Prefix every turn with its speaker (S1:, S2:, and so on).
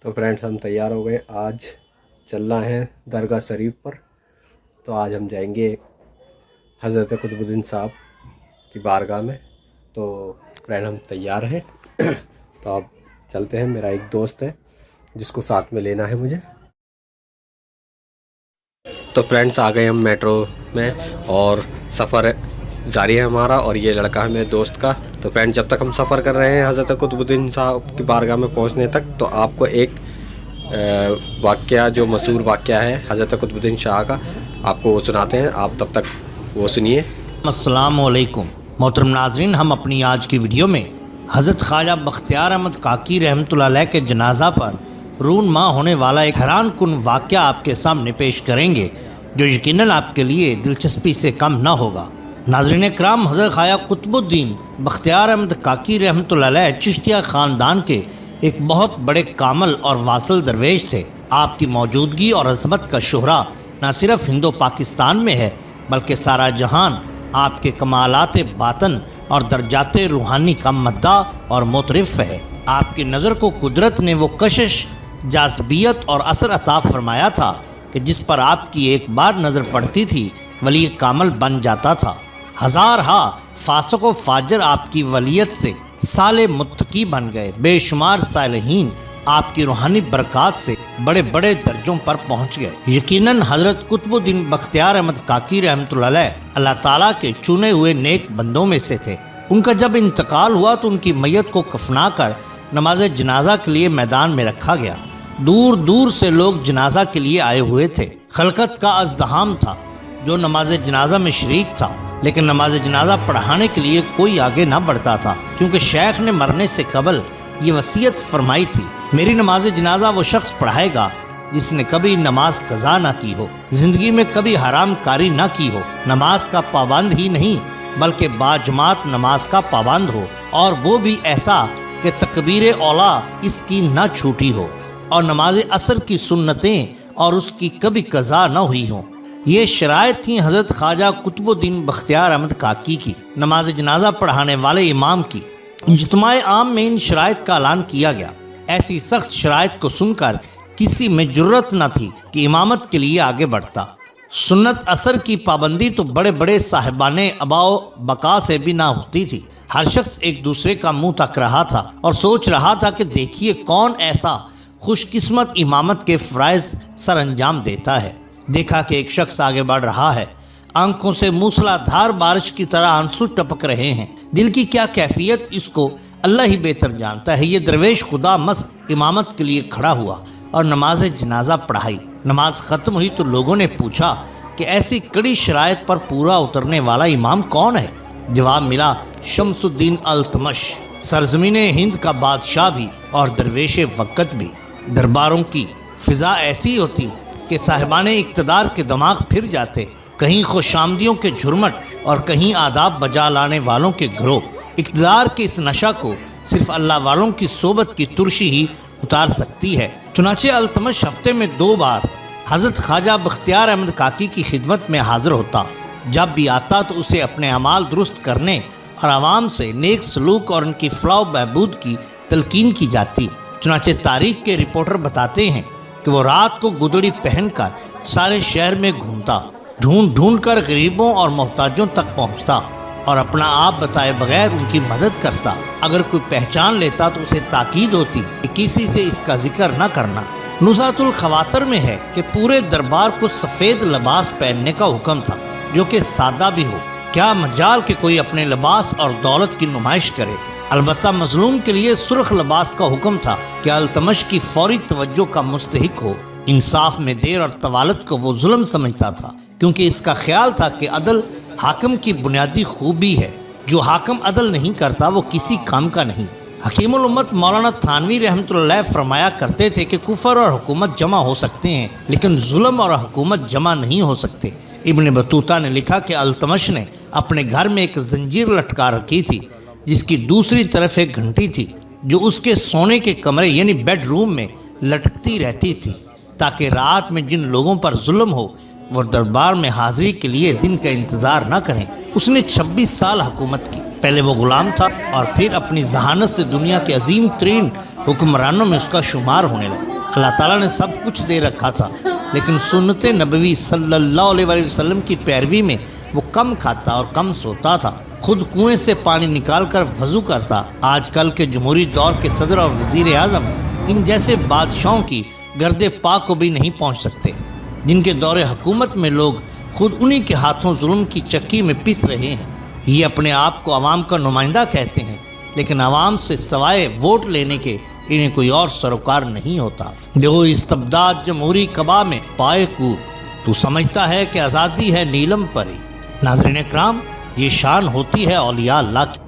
S1: تو فرینڈس ہم تیار ہو گئے، آج چلنا ہے درگاہ شریف پر۔ تو آج ہم جائیں گے حضرت قطب الدین صاحب کی بارگاہ میں۔ تو فرینڈ ہم تیار ہیں تو آپ چلتے ہیں۔ میرا ایک دوست ہے جس کو ساتھ میں لینا ہے مجھے۔ تو فرینڈس آ گئے ہم میٹرو میں اور سفر جاری ہے ہمارا، اور یہ لڑکا ہے میرے دوست کا۔ تو فرینڈ جب تک ہم سفر کر رہے ہیں حضرت قطب الدین صاحب کی بارگاہ میں پہنچنے تک، تو آپ کو ایک واقعہ جو مشہور واقعہ ہے حضرت قطب الدین شاہ کا، آپ کو وہ سناتے ہیں۔ آپ تب تک وہ سنیے۔
S2: السلام علیکم محترم ناظرین، ہم اپنی آج کی ویڈیو میں حضرت خواجہ بختیار احمد کاکی رحمۃ اللہ علیہ کے جنازہ پر رونما ہونے والا ایک حیران کن واقعہ آپ کے سامنے پیش کریں گے، جو یقیناً آپ کے لیے دلچسپی سے کم نہ ہوگا۔ ناظرین کرام، حضرت خواجہ قطب الدین بختیار احمد کاکی رحمۃ اللہ علیہ چشتیہ خاندان کے ایک بہت بڑے کامل اور واصل درویش تھے۔ آپ کی موجودگی اور عظمت کا شہرہ نہ صرف ہند و پاکستان میں ہے، بلکہ سارا جہان آپ کے کمالات باطن اور درجات روحانی کا مداح اور معترف ہے۔ آپ کی نظر کو قدرت نے وہ کشش، جاذبیت اور اثر عطا فرمایا تھا کہ جس پر آپ کی ایک بار نظر پڑتی تھی ولی کامل بن جاتا تھا۔ ہزارہا فاسق و فاجر آپ کی ولیت سے سال متقی بن گئے۔ بے شمار صالحین آپ کی روحانی برکات سے بڑے بڑے درجوں پر پہنچ گئے۔ یقیناً حضرت قطب الدین بختیار احمد کاکی رحمۃ اللہ علیہ اللہ تعالیٰ کے چنے ہوئے نیک بندوں میں سے تھے۔ ان کا جب انتقال ہوا تو ان کی میت کو کفنا کر نماز جنازہ کے لیے میدان میں رکھا گیا۔ دور دور سے لوگ جنازہ کے لیے آئے ہوئے تھے۔ خلقت کا ازدحام تھا جو نماز جنازہ میں شریک تھا، لیکن نماز جنازہ پڑھانے کے لیے کوئی آگے نہ بڑھتا تھا، کیونکہ شیخ نے مرنے سے قبل یہ وصیت فرمائی تھی، میری نماز جنازہ وہ شخص پڑھائے گا جس نے کبھی نماز قضا نہ کی ہو، زندگی میں کبھی حرام کاری نہ کی ہو، نماز کا پابند ہی نہیں بلکہ باجماعت نماز کا پابند ہو، اور وہ بھی ایسا کہ تکبیر اولا اس کی نہ چھوٹی ہو، اور نماز عصر کی سنتیں اور اس کی کبھی قضا نہ ہوئی ہوں۔ یہ شرائط تھیں حضرت خواجہ قطب الدین بختیار احمد کاکی کی، نماز جنازہ پڑھانے والے امام کی۔ اجتماع عام میں ان شرائط کا اعلان کیا گیا۔ ایسی سخت شرائط کو سن کر کسی میں جرت نہ تھی کہ امامت کے لیے آگے بڑھتا۔ سنت اثر کی پابندی تو بڑے بڑے صاحبان ابا و بقا سے بھی نہ ہوتی تھی۔ ہر شخص ایک دوسرے کا منہ تک رہا تھا اور سوچ رہا تھا کہ دیکھیے کون ایسا خوش قسمت امامت کے فرائض سر انجام دیتا ہے۔ دیکھا کہ ایک شخص آگے بڑھ رہا ہے، آنکھوں سے موسلا دھار بارش کی طرح آنسو ٹپک رہے ہیں۔ دل کی کیا کیفیت اس کو اللہ ہی بہتر جانتا ہے۔ یہ درویش خدا مست امامت کے لیے کھڑا ہوا اور نماز جنازہ پڑھائی۔ نماز ختم ہوئی تو لوگوں نے پوچھا کہ ایسی کڑی شرائط پر پورا اترنے والا امام کون ہے؟ جواب ملا، شمس الدین التمش، سرزمین ہند کا بادشاہ بھی اور درویش وقت بھی۔ درباروں کی فضا ایسی ہوتی کہ صاحبان اقتدار کے دماغ پھر جاتے، کہیں خوش آمدیوں کے جھرمٹ اور کہیں آداب بجا لانے والوں کے گروہ۔ اقتدار کے اس نشہ کو صرف اللہ والوں کی صحبت کی ترشی ہی اتار سکتی ہے۔ چنانچہ التمش ہفتے میں 2 بار حضرت خواجہ بختیار احمد کاکی کی خدمت میں حاضر ہوتا۔ جب بھی آتا تو اسے اپنے اعمال درست کرنے اور عوام سے نیک سلوک اور ان کی فلاح و بہبود کی تلقین کی جاتی۔ چنانچہ تاریخ کے رپورٹر بتاتے ہیں کہ وہ رات کو گدڑی پہن کر سارے شہر میں گھومتا، ڈھونڈ ڈھونڈ کر غریبوں اور محتاجوں تک پہنچتا اور اپنا آپ بتائے بغیر ان کی مدد کرتا۔ اگر کوئی پہچان لیتا تو اسے تاکید ہوتی کہ کسی سے اس کا ذکر نہ کرنا۔ نزہۃ الخواطر میں ہے کہ پورے دربار کو سفید لباس پہننے کا حکم تھا، جو کہ سادہ بھی ہو۔ کیا مجال کہ کوئی اپنے لباس اور دولت کی نمائش کرے۔ البتہ مظلوم کے لیے سرخ لباس کا حکم تھا کہ التمش کی فوری توجہ کا مستحق ہو۔ انصاف میں دیر اور طوالت کو وہ ظلم سمجھتا تھا، کیونکہ اس کا خیال تھا کہ عدل حاکم کی بنیادی خوبی ہے۔ جو حاکم عدل نہیں کرتا وہ کسی کام کا نہیں۔ حکیم الامت مولانا تھانوی رحمۃ اللہ فرمایا کرتے تھے کہ کفر اور حکومت جمع ہو سکتے ہیں، لیکن ظلم اور حکومت جمع نہیں ہو سکتے۔ ابن بطوطہ نے لکھا کہ التمش نے اپنے گھر میں ایک زنجیر لٹکا رکھی تھی، جس کی دوسری طرف ایک گھنٹی تھی جو اس کے سونے کے کمرے یعنی بیڈ روم میں لٹکتی رہتی تھی، تاکہ رات میں جن لوگوں پر ظلم ہو وہ دربار میں حاضری کے لیے دن کا انتظار نہ کریں۔ اس نے 26 سال حکومت کی۔ پہلے وہ غلام تھا اور پھر اپنی ذہانت سے دنیا کے عظیم ترین حکمرانوں میں اس کا شمار ہونے لگا۔ اللہ تعالیٰ نے سب کچھ دے رکھا تھا، لیکن سنت نبوی صلی اللہ علیہ وسلم کی پیروی میں وہ کم کھاتا اور کم سوتا تھا، خود کنویں سے پانی نکال کر وضو کرتا۔ آج کل کے جمہوری دور کے صدر اور وزیر اعظم ان جیسے بادشاہوں کی گرد پا کو بھی نہیں پہنچ سکتے، جن کے دور حکومت میں لوگ خود انہی کے ہاتھوں ظلم کی چکی میں پس رہے ہیں۔ یہ اپنے آپ کو عوام کا نمائندہ کہتے ہیں، لیکن عوام سے سوائے ووٹ لینے کے انہیں کوئی اور سروکار نہیں ہوتا۔ دیکھو استبداد جمہوری کبا میں پائے کو، تو سمجھتا ہے کہ آزادی ہے نیلم پری۔ ناظرین اکرام، یہ شان ہوتی ہے اولیاء اللہ کی۔